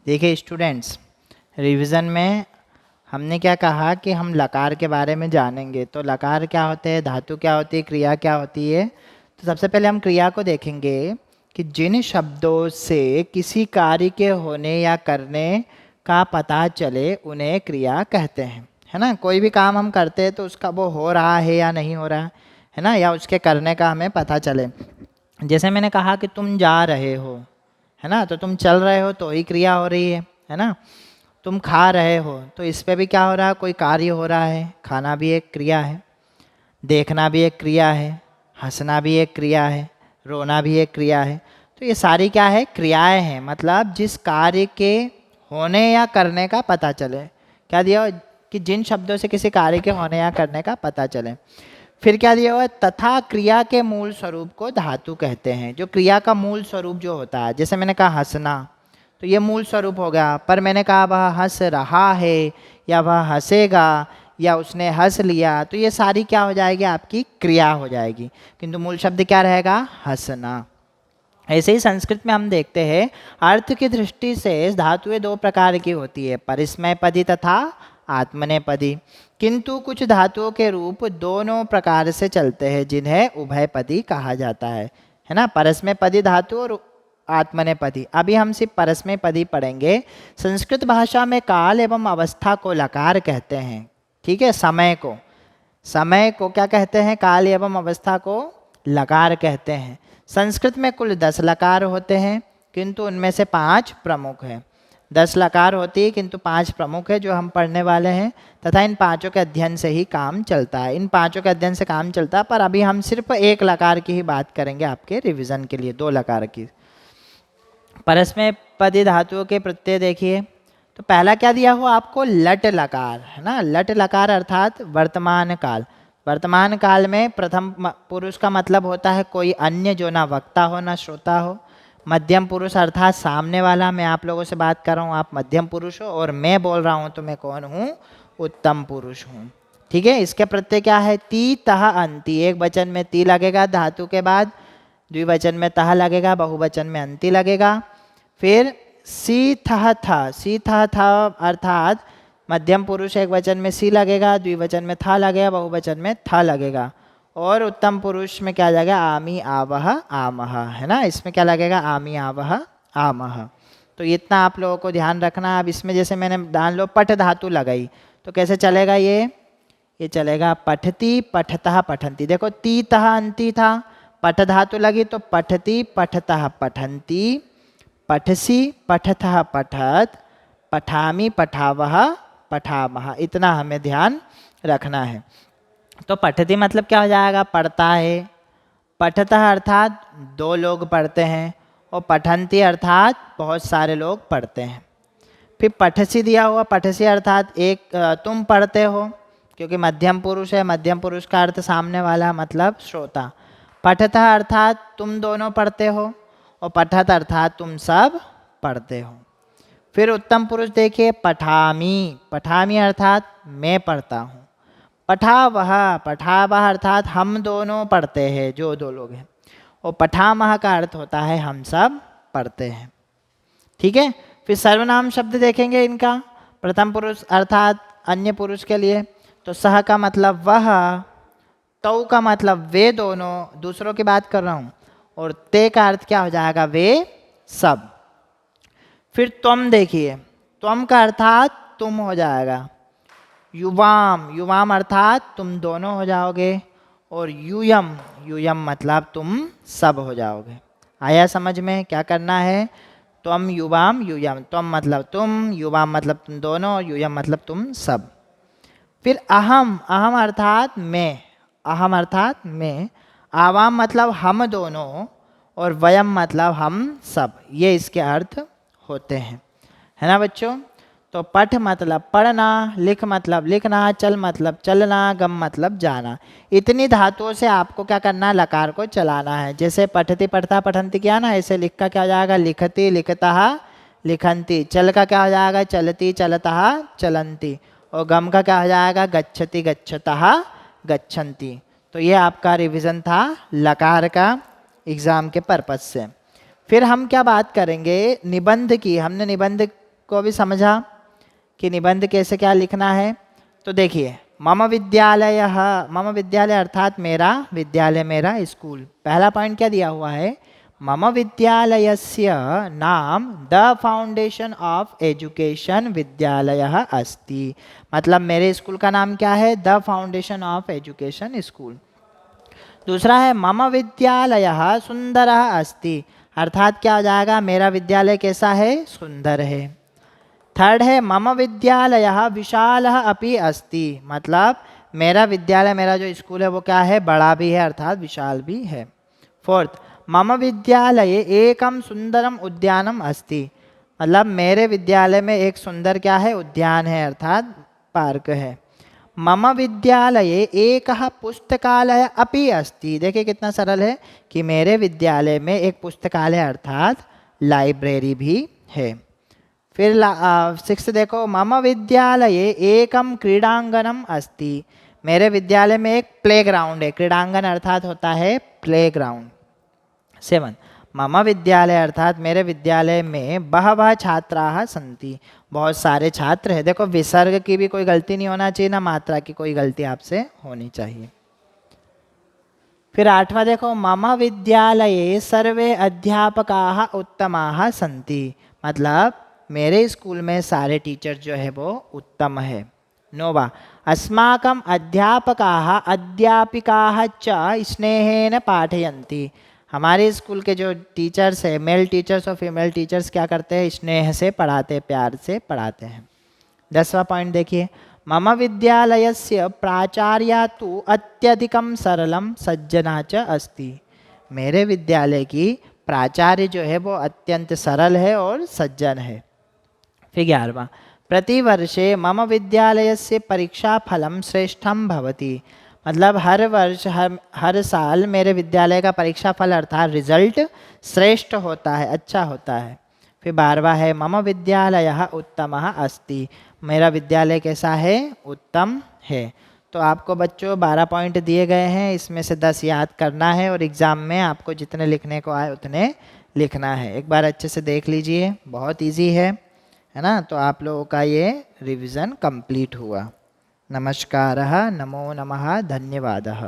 देखिए students, revision में हमने क्या कहा कि हम लकार के बारे में जानेंगे। तो लकार क्या होते हैं, धातु क्या होती है, क्रिया क्या होती है। तो सबसे पहले हम क्रिया को देखेंगे कि जिन शब्दों से किसी कार्य के होने या करने का पता चले उन्हें क्रिया कहते हैं, है ना। कोई भी काम हम करते हैं तो उसका वो हो रहा है या नहीं हो रहा है ना, या उसके करने का हमें पता चले। जैसे मैंने कहा कि तुम जा रहे हो, है ना, तो तुम चल रहे हो तो ही क्रिया हो रही है ना। तुम खा रहे हो तो इस पे भी क्या हो रहा है, कोई कार्य हो रहा है। खाना भी एक क्रिया है, देखना भी एक क्रिया है, हंसना भी एक क्रिया है, रोना भी एक क्रिया है। तो ये सारी क्या है, क्रियाएं हैं। मतलब जिस कार्य के होने या करने का पता चले। क्या दिया हुआ? कि जिन शब्दों से किसी कार्य के होने या करने का पता चले। फिर क्या दिया हुआ है, तथा क्रिया के मूल स्वरूप को धातु कहते हैं। जो क्रिया का मूल स्वरूप जो होता है, जैसे मैंने कहा हंसना, तो ये मूल स्वरूप हो गया। पर मैंने कहा वह हंस रहा है या वह हंसेगा या उसने हंस लिया, तो ये सारी क्या हो जाएगी, आपकी क्रिया हो जाएगी। किंतु मूल शब्द क्या रहेगा, हंसना। ऐसे ही संस्कृत में हम देखते हैं अर्थ की दृष्टि से धातुएं दो प्रकार की होती है, परिस्मयपदी तथा आत्मनेपदी। किंतु कुछ धातुओं के रूप दोनों प्रकार से चलते हैं, जिन्हें उभयपदी कहा जाता है ना। परस्मयपदी धातु और आत्मनेपदी। अभी हम सिर्फ परस्मयपदी पढ़ेंगे। संस्कृत भाषा में काल एवं अवस्था को लकार कहते हैं, ठीक है। समय को क्या कहते हैं, काल एवं अवस्था को लकार कहते हैं। संस्कृत में कुल 10 लकार होते हैं, किंतु उनमें से 5 प्रमुख हैं। 10 लकार होती है किंतु 5 प्रमुख है जो हम पढ़ने वाले हैं, तथा इन पांचों के अध्ययन से ही काम चलता है। इन पांचों के अध्ययन से काम चलता है, पर अभी हम सिर्फ एक लकार की ही बात करेंगे आपके रिवीजन के लिए, 2 लकार की। परस्मयपदी धातुओं के प्रत्यय देखिए। तो पहला क्या दिया हुआ आपको, लट लकार, है ना। लट लकार अर्थात वर्तमान काल। वर्तमान काल में प्रथम पुरुष का मतलब होता है कोई अन्य जो ना वक्ता हो ना श्रोता हो। मध्यम पुरुष अर्थात सामने वाला, मैं आप लोगों से बात कर रहा हूँ, आप मध्यम पुरुष हो, और मैं बोल रहा हूँ तो मैं कौन हूँ, उत्तम पुरुष हूँ, ठीक है। इसके प्रत्यय क्या है, ती तह अंति। एक वचन में ती लगेगा धातु के बाद, द्विवचन में तह लगेगा, बहुवचन में अंति लगेगा। फिर सी था अर्थात मध्यम पुरुष एक वचन में सी लगेगा, द्विवचन में था लगेगा, बहुवचन में था लगेगा। और उत्तम पुरुष में क्या लगेगा, आमी आवह आमह, है ना। इसमें क्या लगेगा, आमी आवह आमह। तो इतना आप लोगों को ध्यान रखना। अब इसमें जैसे मैंने मान लो पठ धातु लगाई, तो कैसे चलेगा ये चलेगा पठती पठतः पठंती। देखो ती तह अंति था, पठ धातु लगी तो पठती पठतः पठंती, पठसी पठतः पठत, पठामी पठावह पठामह। इतना हमें ध्यान रखना है। तो पठती मतलब क्या हो जाएगा, पढ़ता है। पठतः अर्थात 2 लोग पढ़ते हैं, और पठंती अर्थात बहुत सारे लोग पढ़ते हैं। फिर पठसी दिया हुआ, पठसी अर्थात तुम पढ़ते हो, क्योंकि मध्यम पुरुष है। मध्यम पुरुष का अर्थ सामने वाला मतलब श्रोता। पठतः अर्थात तुम दोनों पढ़ते हो, और पठत अर्थात तुम सब पढ़ते हो। फिर उत्तम पुरुष देखिए, पठामी। पठामी अर्थात मैं पढ़ता हूँ। पठावह अर्थात हम दोनों पढ़ते हैं, जो 2 लोग हैं। और पठामह का अर्थ होता है हम सब पढ़ते हैं, ठीक है। फिर सर्वनाम शब्द देखेंगे इनका। प्रथम पुरुष अर्थात अन्य पुरुष के लिए, तो सह का मतलब वह, तौ का मतलब वे दोनों, दूसरों की बात कर रहा हूँ, और ते का अर्थ क्या हो जाएगा, वे सब। फिर त्वम देखिए, त्वम का अर्थात तुम हो जाएगा। युवाम अर्थात तुम दोनों हो जाओगे। और यूयम मतलब तुम सब हो जाओगे। आया समझ में क्या करना है, त्वम युवाम यूयम। त्वम मतलब तुम, युवाम मतलब तुम दोनों, और यूयम मतलब तुम सब। फिर अहम अर्थात मैं, अहम अर्थात मैं। आवाम मतलब हम दोनों, और वयम मतलब हम सब। ये इसके अर्थ होते हैं, है ना बच्चों। तो पठ मतलब पढ़ना, लिख मतलब लिखना, चल मतलब चलना, गम मतलब जाना। इतनी धातुओं से आपको क्या करना है, लकार को चलाना है। जैसे पठती पढ़ता पठंती किया ना, ऐसे लिख का क्या हो जाएगा, लिखती लिखता लिखंती। चल का क्या हो जाएगा, चलती चलता चलंती। और गम का क्या हो जाएगा, गच्छति गच्छतः गच्छन्ति। तो ये आपका रिवीजन था लकार का एग्ज़ाम के पर्पज़ से। फिर हम क्या बात करेंगे, निबंध की। हमने निबंध को भी समझा कि निबंध कैसे क्या लिखना है। तो देखिए, मम विद्यालय अर्थात मेरा विद्यालय, मेरा स्कूल। पहला पॉइंट क्या दिया हुआ है, मम विद्यालयस्य नाम द फाउंडेशन ऑफ एजुकेशन विद्यालयः अस्ति। मतलब मेरे स्कूल का नाम क्या है, the foundation of education school. दूसरा है मम विद्यालयः सुंदरः अस्ति, अर्थात क्या हो जाएगा, मेरा विद्यालय कैसा है, सुंदर है। थर्ड है मम विद्यालयः विशालः अपि अस्ति, मतलब मेरा विद्यालय, मेरा जो स्कूल है वो क्या है, बड़ा भी है अर्थात विशाल भी है। फोर्थ, मम विद्यालये एकम सुंदरम उद्यानम अस्ति, मतलब मेरे विद्यालय में एक सुंदर क्या है, उद्यान है अर्थात पार्क है। मम विद्यालये एकः पुस्तकालय अपि अस्ति, देखिए कितना सरल है कि मेरे विद्यालय में एक पुस्तकालय अर्थात लाइब्रेरी भी है। फिर सिक्स देखो, मम विद्यालये एकम क्रीडांगनम अस्ति, मेरे विद्यालय में एक प्लेग्राउंड है, क्रीडांगन अर्थात होता है प्लेग्राउंड। 7, मम विद्यालय अर्थात मेरे विद्यालय में बहवः छात्राः सन्ति, बहुत सारे छात्र हैं। देखो विसर्ग की भी कोई गलती नहीं होना चाहिए, ना मात्रा की कोई गलती आपसे होनी चाहिए। फिर 8वां देखो, मम विद्यालये सर्वे अध्यापकाः उत्तमाः सन्ति, मतलब मेरे स्कूल में सारे टीचर जो है वो उत्तम है। 9वां, अस्माकं अध्यापकाः अध्यापिकाः च स्नेहेन पाठयन्ति, हमारे स्कूल के जो टीचर्स है, मेल टीचर्स और फीमेल टीचर्स क्या करते हैं, स्नेह से पढ़ाते, प्यार से पढ़ाते हैं। 10वां पॉइंट देखिए, मम विद्यालयस्य प्राचार्या तु अत्यधिकं सरलम सज्जना च अस्ति, मेरे विद्यालय की प्राचार्य जो है वो अत्यंत सरल है और सज्जन है। फिर 11वां, प्रतिवर्षे मम विद्यालयस्य परीक्षाफलं श्रेष्ठं भवति, मतलब हर वर्ष हर साल मेरे विद्यालय का परीक्षा फल अर्थात रिजल्ट श्रेष्ठ होता है, अच्छा होता है। फिर 12वां है, मम विद्यालयः उत्तमः अस्ति, मेरा विद्यालय कैसा है, उत्तम है। तो आपको बच्चों 12 पॉइंट दिए गए हैं, इसमें से 10 याद करना है और एग्ज़ाम में आपको जितने लिखने को आए उतने लिखना है। एक बार अच्छे से देख लीजिए, बहुत ईजी है ना। तो आप लोगों का ये रिवीजन कंप्लीट हुआ। नमस्कारः, नमो नमः, धन्यवादः।